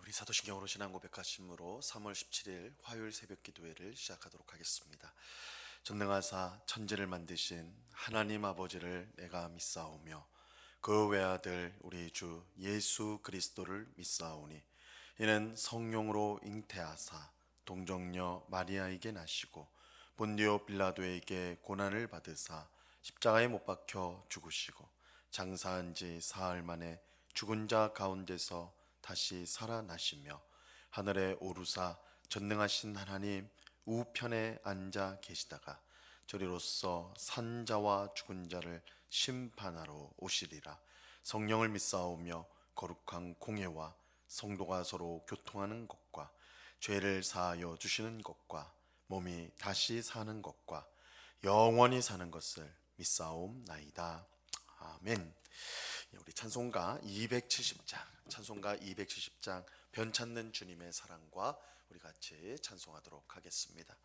우리 사도신경으로 신앙 고백하심으로 3월 17일 화요일 새벽 기도회를 시작하도록 하겠습니다. 전능하사 천지를 만드신 하나님 아버지를 내가 믿사오며 그 외아들 우리 주 예수 그리스도를 믿사오니 이는 성령으로 잉태하사 동정녀 마리아에게 나시고 본디오 빌라도에게 고난을 받으사 십자가에 못 박혀 죽으시고 장사한 지 사흘 만에 죽은 자 가운데서 다시 살아나시며 하늘에 오르사 전능하신 하나님 우편에 앉아 계시다가 저리로서 산자와 죽은 자를 심판하러 오시리라. 성령을 믿사오며 거룩한 공예와 성도가 서로 교통하는 것과 죄를 사하여 주시는 것과 몸이 다시 사는 것과 영원히 사는 것을 믿사옵나이다. 아멘. 우리 찬송가 270장 변찮는 주님의 사랑과 우리 같이 찬송하도록 하겠습니다.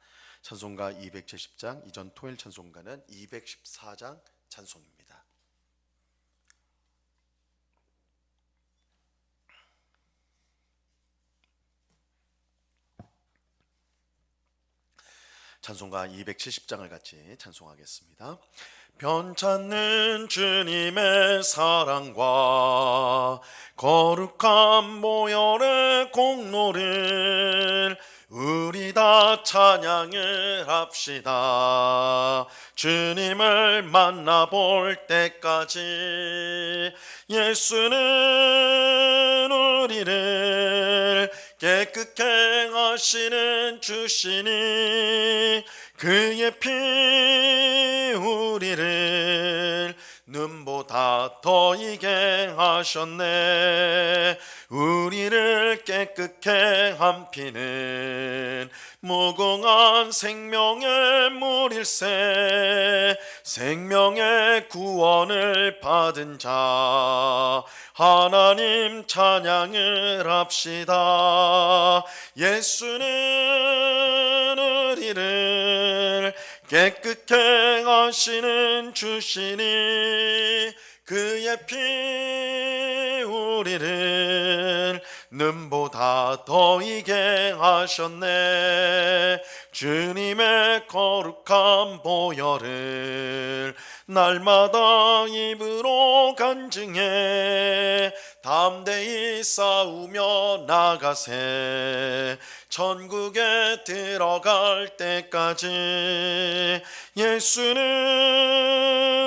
찬송가 270장, 이전 토요일 찬송가는 214장 찬송입니다. 찬송가 270장을 같이 찬송하겠습니다. 변찮는 주님의 사랑과 거룩한 모열의 공로를 우리 다 찬양을 합시다. 주님을 만나볼 때까지 예수는 우리를 깨끗게 하시는 주시니 그의 피 우리를 눈보다 더 이게 하셨네. 우리를 깨끗게 한 피는 무궁한 생명의 물일세. 생명의 구원을 받은 자 하나님 찬양을 합시다. 예수는 우리를 깨끗게 하시는 주시니 그의 피 우리를 눈보다 더 이게 하셨네. 주님의 거룩한 보혈을 날마다 입으로 간증해 담대히 싸우며 나가세. 천국에 들어갈 때까지 예수는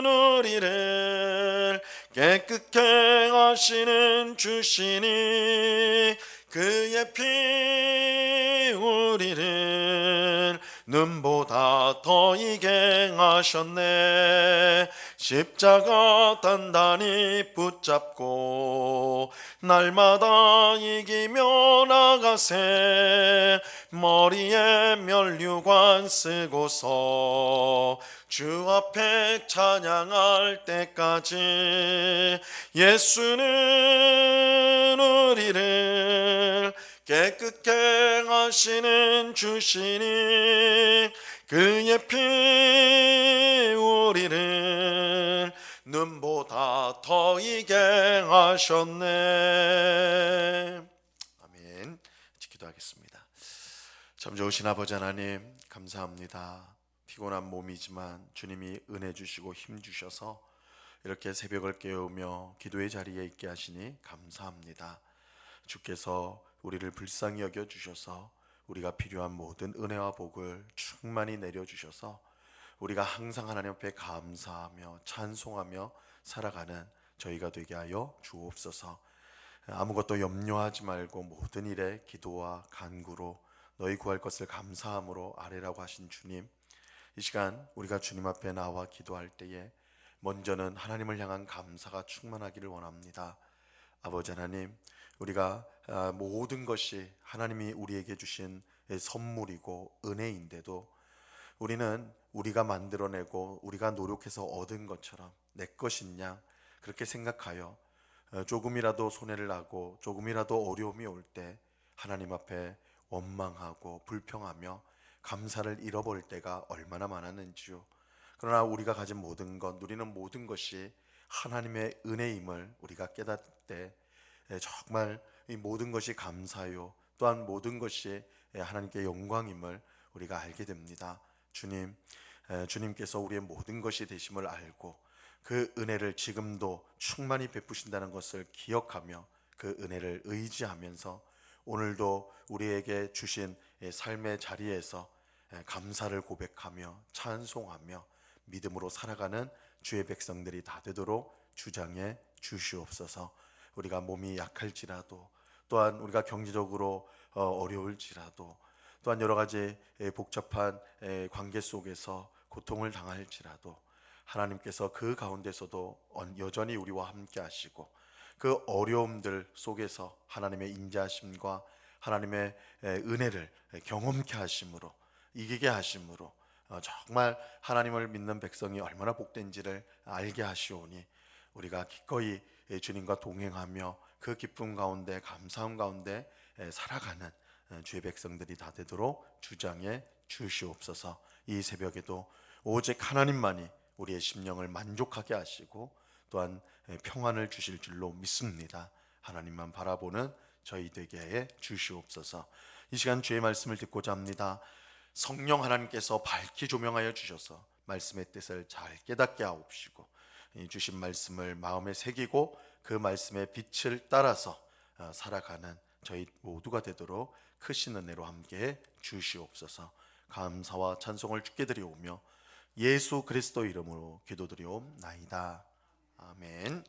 우리를 깨끗게 하시는 주시니 그의 피 우리를 눈보다 더 이게 하셨네. 십자가 단단히 붙잡고 날마다 이기며 나가세. 머리에 면류관 쓰고서 주 앞에 찬양할 때까지 예수는 우리를 깨끗게 하시는 주시니 그의 피 우리를 눈보다 더 이게 하셨네. 아멘. 기도하겠습니다. 참 좋으신 아버지 하나님 감사합니다. 피곤한 몸이지만 주님이 은혜 주시고 힘 주셔서 이렇게 새벽을 깨우며 기도의 자리에 있게 하시니 감사합니다. 주께서 우리를 불쌍히 여겨 주셔서 우리가 필요한 모든 은혜와 복을 충만히 내려 주셔서 우리가 항상 하나님 앞에 감사하며 찬송하며 살아가는 저희가 되게 하여 주옵소서. 아무것도 염려하지 말고 모든 일에 기도와 간구로 너희 구할 것을 감사함으로 아뢰라고 하신 주님, 이 시간 우리가 주님 앞에 나와 기도할 때에 먼저는 하나님을 향한 감사가 충만하기를 원합니다. 아버지 하나님, 우리가 모든 것이 하나님이 우리에게 주신 선물이고 은혜인데도 우리는 우리가 만들어내고 우리가 노력해서 얻은 것처럼 내 것인 양 그렇게 생각하여 조금이라도 손해를 나고 조금이라도 어려움이 올 때 하나님 앞에 원망하고 불평하며 감사를 잃어버릴 때가 얼마나 많았는지요. 그러나 우리가 가진 모든 것, 누리는 모든 것이 하나님의 은혜임을 우리가 깨닫을 때 정말 이 모든 것이 감사요 또한 모든 것이 하나님께 영광임을 우리가 알게 됩니다. 주님께서 우리의 모든 것이 되심을 알고 그 은혜를 지금도 충만히 베푸신다는 것을 기억하며 그 은혜를 의지하면서 오늘도 우리에게 주신 삶의 자리에서 감사를 고백하며 찬송하며 믿음으로 살아가는 주의 백성들이 다 되도록 주장해 주시옵소서. 우리가 몸이 약할지라도 또한 우리가 경제적으로 어려울지라도 또한 여러 가지 복잡한 관계 속에서 고통을 당할지라도 하나님께서 그 가운데서도 여전히 우리와 함께 하시고 그 어려움들 속에서 하나님의 인자하심과 하나님의 은혜를 경험케 하심으로 이기게 하심으로 정말 하나님을 믿는 백성이 얼마나 복된지를 알게 하시오니 우리가 기꺼이 주님과 동행하며 그 기쁨 가운데 감사함 가운데 살아가는 주의 백성들이 다 되도록 주장해 주시옵소서. 이 새벽에도 오직 하나님만이 우리의 심령을 만족하게 하시고 또한 평안을 주실 줄로 믿습니다. 하나님만 바라보는 저희 되게 해 주시옵소서. 이 시간 주의 말씀을 듣고자 합니다. 성령 하나님께서 밝히 조명하여 주셔서 말씀의 뜻을 잘 깨닫게 하옵시고 주신 말씀을 마음에 새기고 그 말씀의 빛을 따라서 살아가는 저희 모두가 되도록 크신 은혜로 함께해 주시옵소서. 감사와 찬송을 주께 드리오며 예수 그리스도 이름으로 기도드리옵나이다. 아멘.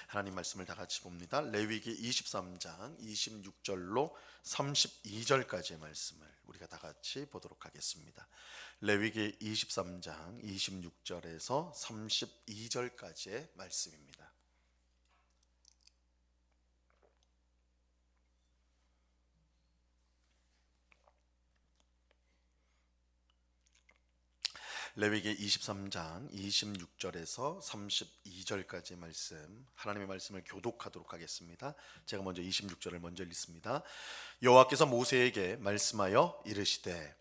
하나님 말씀을 다 같이 봅니다. 레위기 23장 26절로 32절까지의 말씀을 우리가 다 같이 보도록 하겠습니다. 레위기 23장 26절에서 32절까지의 말씀입니다. 레위기 23장 26절에서 32절까지의 말씀, 하나님의 말씀을 교독하도록 하겠습니다. 제가 먼저 26절을 먼저 읽습니다. 여호와께서 모세에게 말씀하여 이르시되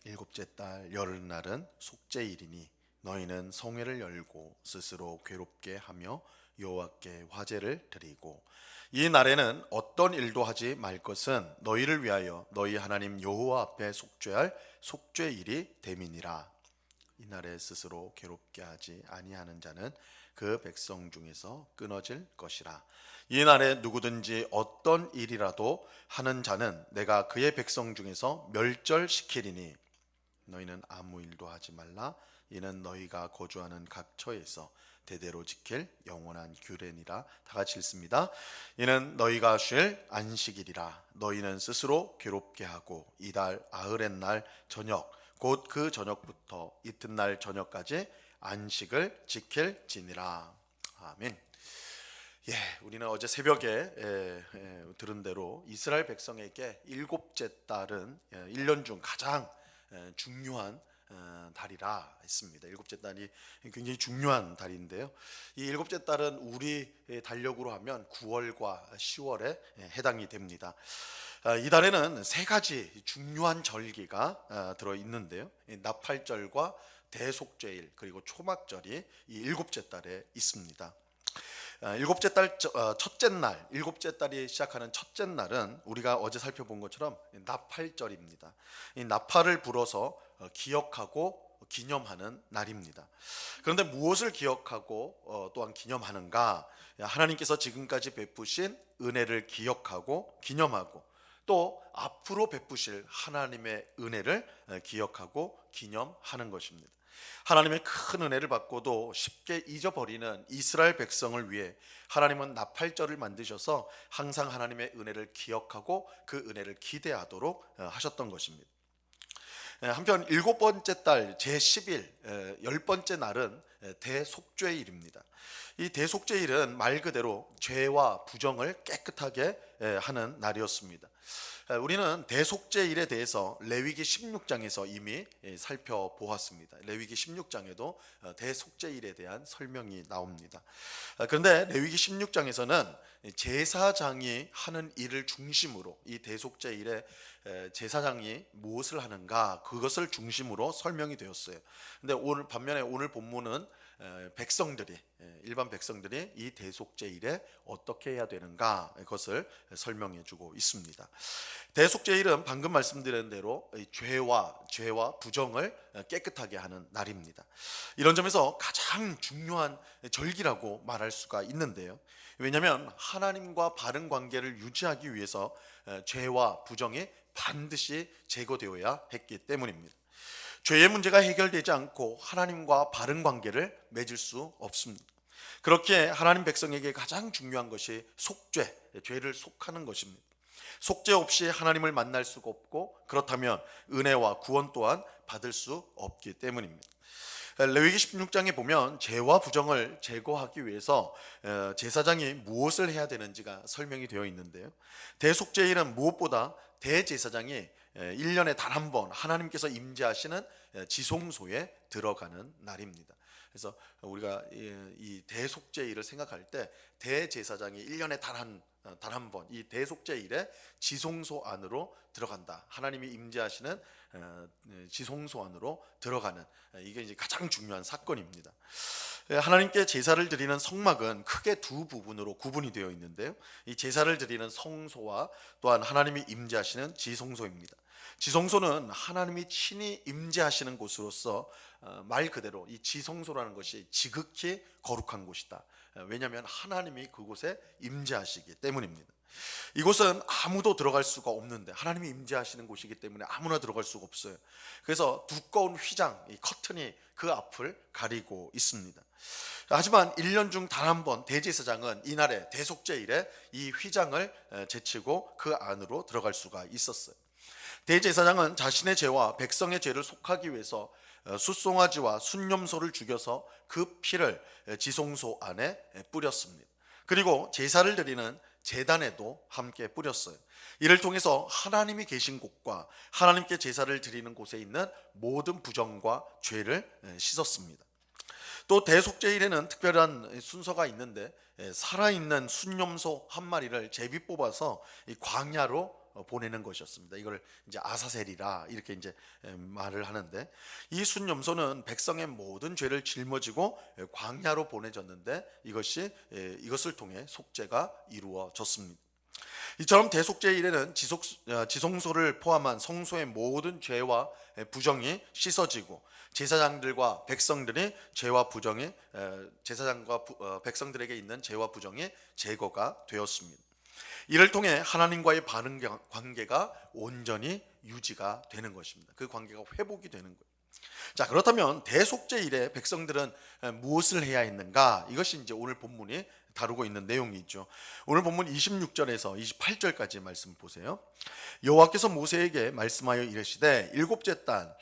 일곱째 달 열흘날은 속죄일이니 너희는 성회를 열고 스스로 괴롭게 하며 여호와께 화제를 드리고 이 날에는 어떤 일도 하지 말 것은 너희를 위하여 너희 하나님 여호와 앞에 속죄할 속죄일이 됨이니라. 이날에 스스로 괴롭게 하지 아니하는 자는 그 백성 중에서 끊어질 것이라. 이날에 누구든지 어떤 일이라도 하는 자는 내가 그의 백성 중에서 멸절시키리니 너희는 아무 일도 하지 말라. 이는 너희가 거주하는 각 처에서 대대로 지킬 영원한 규례니라. 다 같이 읽습니다. 이는 너희가 쉴 안식일이라. 너희는 스스로 괴롭게 하고 이달 아흐렛 날 저녁 곧 그 저녁부터 이튿날 저녁까지 안식을 지킬지니라. 아멘. 우리는 어제 새벽에 들은 대로 이스라엘 백성에게 일곱째 달은 1년 중 가장 중요한 달이라 했습니다. 일곱째 달이 굉장히 중요한 달인데요. 이 일곱째 달은 우리 달력으로 하면 9월과 10월에 해당이 됩니다. 이 달에는 세 가지 중요한 절기가 들어 있는데요. 나팔절과 대속죄일 그리고 초막절이 이 일곱째 달에 있습니다. 일곱째 달 첫째 날, 일곱째 달이 시작하는 첫째 날은 우리가 어제 살펴본 것처럼 나팔절입니다. 이 나팔을 불어서 기억하고 기념하는 날입니다. 그런데 무엇을 기억하고 또한 기념하는가? 하나님께서 지금까지 베푸신 은혜를 기억하고 기념하고 또 앞으로 베푸실 하나님의 은혜를 기억하고 기념하는 것입니다. 하나님의 큰 은혜를 받고도 쉽게 잊어버리는 이스라엘 백성을 위해 하나님은 나팔절을 만드셔서 항상 하나님의 은혜를 기억하고 그 은혜를 기대하도록 하셨던 것입니다. 한편 일곱 번째 달 제10일 열 번째 날은 대속죄일입니다. 이 대속죄일은 말 그대로 죄와 부정을 깨끗하게 하는 날이었습니다. 우리는 대속죄일에 대해서 레위기 16장에서 이미 살펴보았습니다. 레위기 16장에도 대속죄일에 대한 설명이 나옵니다. 그런데 레위기 16장에서는 제사장이 하는 일을 중심으로 이 대속죄일에 제사장이 무엇을 하는가 그것을 중심으로 설명이 되었어요. 근데 반면에 오늘 본문은 백성들이 일반 백성들이 이 대속죄일에 어떻게 해야 되는가 그것을 설명해 주고 있습니다. 대속죄일은 방금 말씀드린 대로 죄와 부정을 깨끗하게 하는 날입니다. 이런 점에서 가장 중요한 절기라고 말할 수가 있는데요. 왜냐하면 하나님과 바른 관계를 유지하기 위해서 죄와 부정이 반드시 제거되어야 했기 때문입니다. 죄의 문제가 해결되지 않고 하나님과 바른 관계를 맺을 수 없습니다. 그렇게 하나님 백성에게 가장 중요한 것이 속죄, 죄를 속하는 것입니다. 속죄 없이 하나님을 만날 수가 없고 그렇다면 은혜와 구원 또한 받을 수 없기 때문입니다. 레위기 16장에 보면 죄와 부정을 제거하기 위해서 제사장이 무엇을 해야 되는지가 설명이 되어 있는데요. 대속죄일은 무엇보다 대제사장이 1년에 단 한 번 하나님께서 임재하시는 지성소에 들어가는 날입니다. 그래서 우리가 이 대속죄일을 생각할 때 대제사장이 1년에 단 한 번 이 대속죄일에 지성소 안으로 들어간다. 하나님이 임재하시는 지성소 안으로 들어가는 이게 이제 가장 중요한 사건입니다. 하나님께 제사를 드리는 성막은 크게 두 부분으로 구분이 되어 있는데요. 이 제사를 드리는 성소와 또한 하나님이 임재하시는 지성소입니다. 지성소는 하나님이 친히 임재하시는 곳으로서 말 그대로 이 지성소라는 것이 지극히 거룩한 곳이다. 왜냐하면 하나님이 그곳에 임재하시기 때문입니다. 이곳은 아무도 들어갈 수가 없는데 하나님이 임재하시는 곳이기 때문에 아무나 들어갈 수가 없어요. 그래서 두꺼운 휘장, 이 커튼이 그 앞을 가리고 있습니다. 하지만 1년 중 단 한 번 대제사장은 이날에 대속죄일에 이 휘장을 제치고 그 안으로 들어갈 수가 있었어요. 대제사장은 자신의 죄와 백성의 죄를 속하기 위해서 숫송아지와 순념소를 죽여서 그 피를 지성소 안에 뿌렸습니다. 그리고 제사를 드리는 제단에도 함께 뿌렸어요. 이를 통해서 하나님이 계신 곳과 하나님께 제사를 드리는 곳에 있는 모든 부정과 죄를 씻었습니다. 또 대속죄일에는 특별한 순서가 있는데 살아있는 순념소 한 마리를 제비 뽑아서 이 광야로 보내는 것이었습니다. 이걸 이제 아사셀이라 이렇게 이제 말을 하는데 이 순념소는 백성의 모든 죄를 짊어지고 광야로 보내졌는데 이것을 통해 속죄가 이루어졌습니다. 이처럼 대속죄일에는 지성소를 포함한 성소의 모든 죄와 부정이 씻어지고 제사장들과 백성들이 죄와 부정이 제사장과 백성들에게 있는 죄와 부정이 제거가 되었습니다. 이를 통해 하나님과의 바른 관계가 온전히 유지가 되는 것입니다. 그 관계가 회복이 되는 거예요. 자, 그렇다면 대속죄일에 백성들은 무엇을 해야 했는가? 이것이 이제 오늘 본문이 다루고 있는 내용이죠. 오늘 본문 26절에서 28절까지 말씀 보세요. 여호와께서 모세에게 말씀하여 이르시되 일곱째 달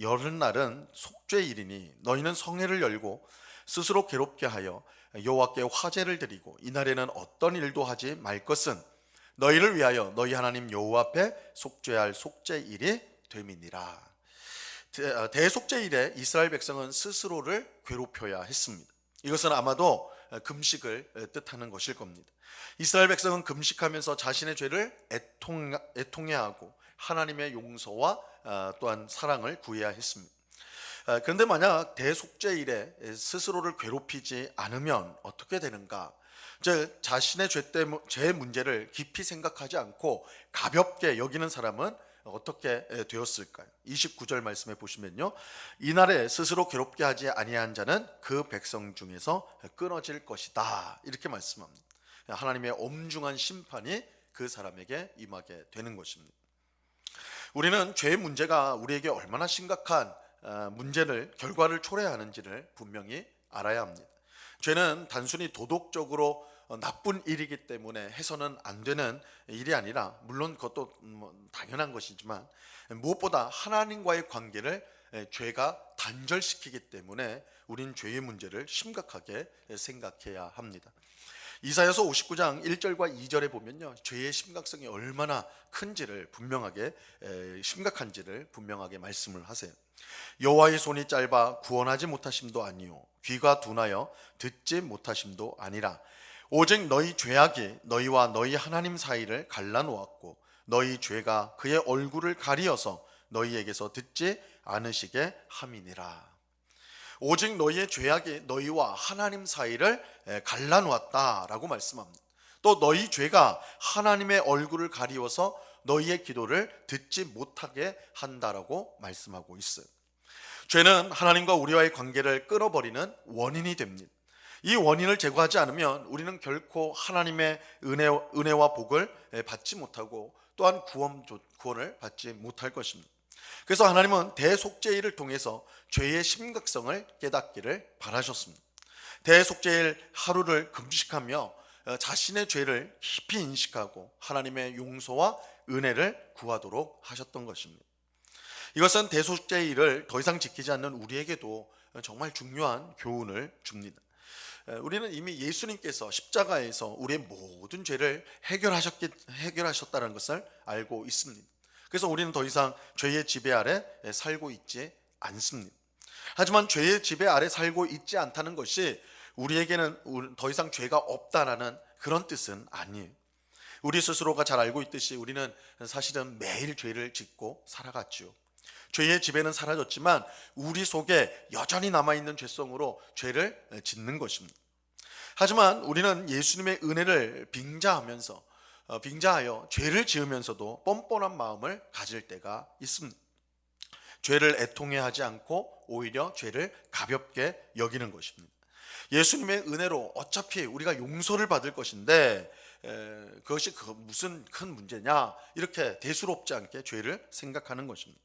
열흔날은 속죄일이니 너희는 성회를 열고 스스로 괴롭게 하여 여호와께 화제를 드리고 이날에는 어떤 일도 하지 말 것은 너희를 위하여 너희 하나님 여호와 앞에 속죄할 속죄일이 됨이니라. 대속죄일에 이스라엘 백성은 스스로를 괴롭혀야 했습니다. 이것은 아마도 금식을 뜻하는 것일 겁니다. 이스라엘 백성은 금식하면서 자신의 죄를 애통해하고 하나님의 용서와 또한 사랑을 구해야 했습니다. 그런데 만약 대속죄일에 스스로를 괴롭히지 않으면 어떻게 되는가? 즉 자신의 죄 문제를 깊이 생각하지 않고 가볍게 여기는 사람은 어떻게 되었을까요? 29절 말씀에 보시면요, 이날에 스스로 괴롭게 하지 아니한 자는 그 백성 중에서 끊어질 것이다, 이렇게 말씀합니다. 하나님의 엄중한 심판이 그 사람에게 임하게 되는 것입니다. 우리는 죄의 문제가 우리에게 얼마나 심각한 결과를 초래하는지를 분명히 알아야 합니다. 죄는 단순히 도덕적으로 나쁜 일이기 때문에 해서는 안 되는 일이 아니라, 물론 그것도 당연한 것이지만 무엇보다 하나님과의 관계를 죄가 단절시키기 때문에 우린 죄의 문제를 심각하게 생각해야 합니다. 이사야서 59장 1절과 2절에 보면요, 죄의 심각성이 얼마나 심각한지를 분명하게 말씀을 하세요. 여호와의 손이 짧아 구원하지 못하심도 아니요 귀가 둔하여 듣지 못하심도 아니라 오직 너희 죄악이 너희와 너희 하나님 사이를 갈라놓았고 너희 죄가 그의 얼굴을 가리어서 너희에게서 듣지 않으시게 함이니라. 오직 너희의 죄악이 너희와 하나님 사이를 갈라놓았다라고 말씀합니다. 또 너희 죄가 하나님의 얼굴을 가리워서 너희의 기도를 듣지 못하게 한다라고 말씀하고 있어요. 죄는 하나님과 우리와의 관계를 끊어버리는 원인이 됩니다. 이 원인을 제거하지 않으면 우리는 결코 하나님의 은혜와 복을 받지 못하고 또한 구원을 받지 못할 것입니다. 그래서 하나님은 대속죄일을 통해서 죄의 심각성을 깨닫기를 바라셨습니다. 대속죄일 하루를 금식하며 자신의 죄를 깊이 인식하고 하나님의 용서와 은혜를 구하도록 하셨던 것입니다. 이것은 대속죄일을 더 이상 지키지 않는 우리에게도 정말 중요한 교훈을 줍니다. 우리는 이미 예수님께서 십자가에서 우리의 모든 죄를 해결하셨다는 것을 알고 있습니다. 그래서 우리는 더 이상 죄의 지배 아래 살고 있지 않습니다. 하지만 죄의 지배 아래 살고 있지 않다는 것이 우리에게는 더 이상 죄가 없다라는 그런 뜻은 아니에요. 우리 스스로가 잘 알고 있듯이 우리는 사실은 매일 죄를 짓고 살아갔죠. 죄의 지배는 사라졌지만 우리 속에 여전히 남아있는 죄성으로 죄를 짓는 것입니다. 하지만 우리는 예수님의 은혜를 빙자하여 죄를 지으면서도 뻔뻔한 마음을 가질 때가 있습니다. 죄를 애통해하지 않고 오히려 죄를 가볍게 여기는 것입니다. 예수님의 은혜로 어차피 우리가 용서를 받을 것인데 그것이 무슨 큰 문제냐 이렇게 대수롭지 않게 죄를 생각하는 것입니다.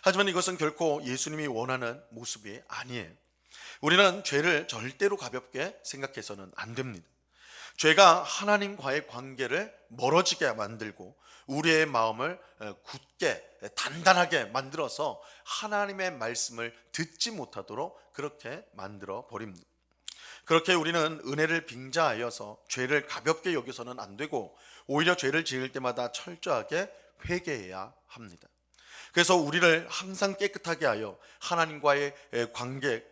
하지만 이것은 결코 예수님이 원하는 모습이 아니에요. 우리는 죄를 절대로 가볍게 생각해서는 안 됩니다. 죄가 하나님과의 관계를 멀어지게 만들고 우리의 마음을 굳게 단단하게 만들어서 하나님의 말씀을 듣지 못하도록 그렇게 만들어 버립니다. 그렇게 우리는 은혜를 빙자하여서 죄를 가볍게 여겨서는 안 되고 오히려 죄를 지을 때마다 철저하게 회개해야 합니다. 그래서 우리를 항상 깨끗하게 하여 하나님과의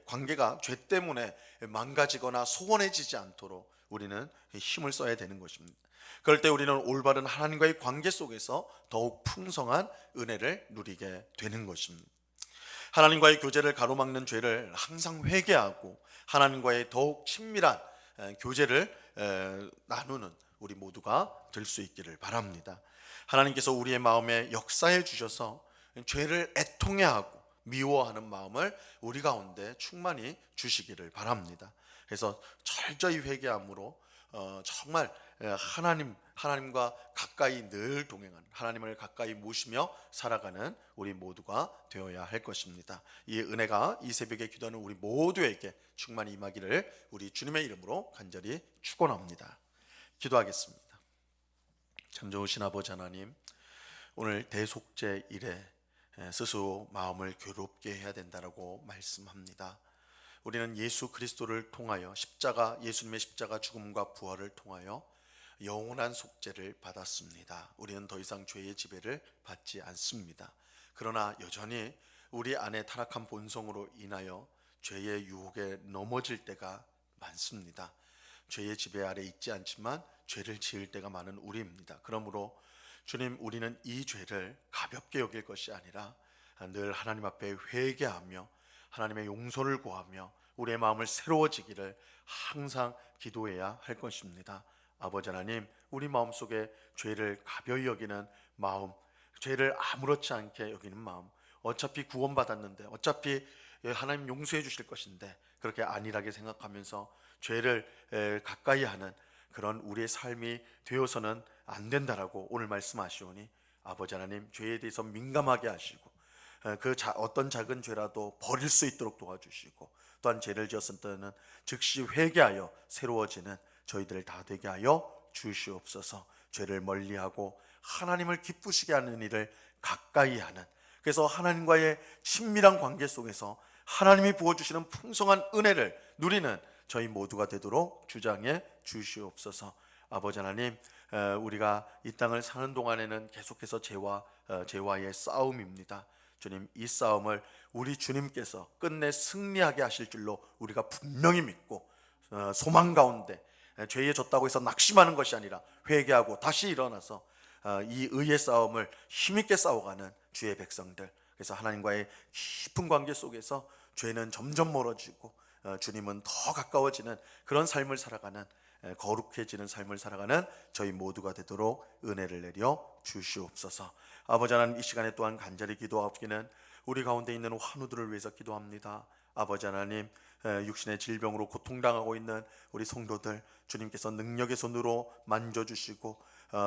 관계가 죄 때문에 망가지거나 소원해지지 않도록 우리는 힘을 써야 되는 것입니다. 그럴 때 우리는 올바른 하나님과의 관계 속에서 더욱 풍성한 은혜를 누리게 되는 것입니다. 하나님과의 교제를 가로막는 죄를 항상 회개하고 하나님과의 더욱 친밀한 교제를 나누는 우리 모두가 될 수 있기를 바랍니다. 하나님께서 우리의 마음에 역사해 주셔서 죄를 애통해하고 미워하는 마음을 우리 가운데 충만히 주시기를 바랍니다. 그래서 철저히 회개함으로 정말 하나님과 가까이 늘 동행하는, 하나님을 가까이 모시며 살아가는 우리 모두가 되어야 할 것입니다. 이 은혜가 이 새벽에 기도하는 우리 모두에게 충만히 임하기를 우리 주님의 이름으로 간절히 축원합니다. 기도하겠습니다. 참 좋으신 아버지 하나님, 오늘 대속죄 일에 스스로 마음을 괴롭게 해야 된다라고 말씀합니다. 우리는 예수 그리스도를 통하여 예수님의 십자가 죽음과 부활을 통하여 영원한 속죄를 받았습니다. 우리는 더 이상 죄의 지배를 받지 않습니다. 그러나 여전히 우리 안에 타락한 본성으로 인하여 죄의 유혹에 넘어질 때가 많습니다. 죄의 지배 아래 있지 않지만 죄를 지을 때가 많은 우리입니다. 그러므로 주님, 우리는 이 죄를 가볍게 여길 것이 아니라 늘 하나님 앞에 회개하며 하나님의 용서를 구하며 우리의 마음을 새로워지기를 항상 기도해야 할 것입니다. 아버지 하나님, 우리 마음속에 죄를 가벼이 여기는 마음, 죄를 아무렇지 않게 여기는 마음, 어차피 구원받았는데 어차피 하나님 용서해 주실 것인데 그렇게 안일하게 생각하면서 죄를 가까이 하는 그런 우리의 삶이 되어서는 안 된다라고 오늘 말씀하시오니 아버지 하나님, 죄에 대해서 민감하게 하시고 어떤 작은 죄라도 버릴 수 있도록 도와주시고 또한 죄를 지었을 때는 즉시 회개하여 새로워지는 저희들 다 되게 하여 주시옵소서. 죄를 멀리하고 하나님을 기쁘시게 하는 일을 가까이 하는, 그래서 하나님과의 친밀한 관계 속에서 하나님이 부어주시는 풍성한 은혜를 누리는 저희 모두가 되도록 주장해 주시옵소서. 아버지 하나님, 우리가 이 땅을 사는 동안에는 계속해서 죄와의 싸움입니다. 주님, 이 싸움을 우리 주님께서 끝내 승리하게 하실 줄로 우리가 분명히 믿고 소망 가운데 죄에 졌다고 해서 낙심하는 것이 아니라 회개하고 다시 일어나서 이 의의 싸움을 힘있게 싸워가는 주의 백성들, 그래서 하나님과의 깊은 관계 속에서 죄는 점점 멀어지고 주님은 더 가까워지는 그런 삶을 살아가는, 거룩해지는 삶을 살아가는 저희 모두가 되도록 은혜를 내려 주시옵소서. 아버지 하나님, 이 시간에 또한 간절히 기도하옵기는 우리 가운데 있는 환우들을 위해서 기도합니다. 아버지 하나님, 육신의 질병으로 고통당하고 있는 우리 성도들, 주님께서 능력의 손으로 만져주시고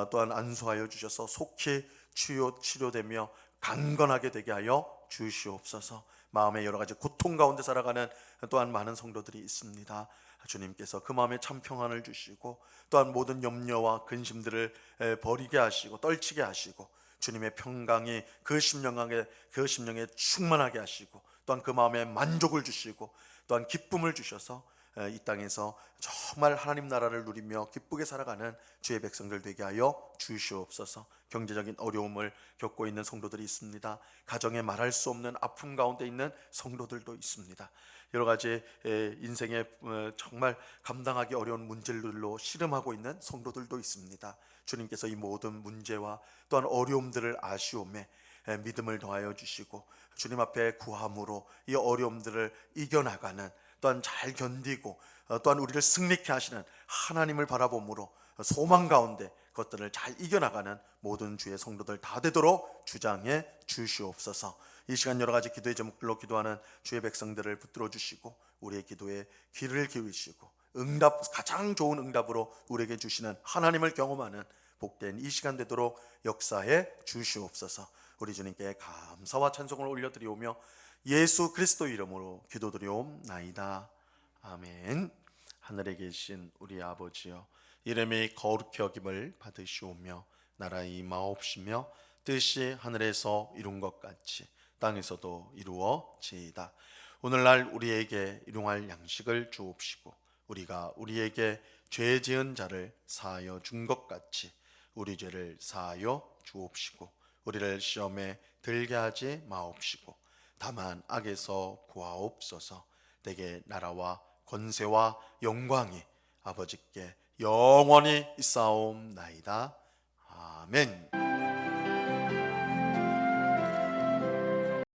또한 안수하여 주셔서 속히 치료되며 강건하게 되게 하여 주시옵소서. 마음의 여러 가지 고통 가운데 살아가는 또한 많은 성도들이 있습니다. 주님께서 그 마음에 참 평안을 주시고 또한 모든 염려와 근심들을 버리게 하시고 떨치게 하시고 주님의 평강이 그 심령에 충만하게 하시고 또한 그 마음에 만족을 주시고 또한 기쁨을 주셔서 이 땅에서 정말 하나님 나라를 누리며 기쁘게 살아가는 주의 백성들 되게 하여 주시옵소서. 경제적인 어려움을 겪고 있는 성도들이 있습니다. 가정에 말할 수 없는 아픔 가운데 있는 성도들도 있습니다. 여러 가지 인생에 정말 감당하기 어려운 문제들로 씨름하고 있는 성도들도 있습니다. 주님께서 이 모든 문제와 또한 어려움들을 아시오매 믿음을 더하여 주시고 주님 앞에 구함으로 이 어려움들을 이겨나가는, 또한 잘 견디고 또한 우리를 승리케 하시는 하나님을 바라봄으로 소망 가운데 그것들을 잘 이겨나가는 모든 주의 성도들 다 되도록 주장해 주시옵소서. 이 시간 여러 가지 기도의 제목들로 기도하는 주의 백성들을 붙들어 주시고 우리의 기도에 귀를 기울이시고 가장 좋은 응답으로 우리에게 주시는 하나님을 경험하는 복된 이 시간 되도록 역사해 주시옵소서. 우리 주님께 감사와 찬송을 올려드리오며 예수 그리스도 이름으로 기도드리옵나이다. 아멘. 하늘에 계신 우리 아버지여, 이름이 거룩히 여김을 받으시오며 나라의 임하옵시며 뜻이 하늘에서 이룬 것 같이 땅에서도 이루어지이다. 오늘날 우리에게 일용할 양식을 주옵시고 우리가 우리에게 죄 지은 자를 사하여 준 것 같이 우리 죄를 사하여 주옵시고 우리를 시험에 들게 하지 마옵시고 다만 악에서 구하옵소서. 내게 나라와 권세와 영광이 아버지께 영원히 있사옵나이다. 아멘.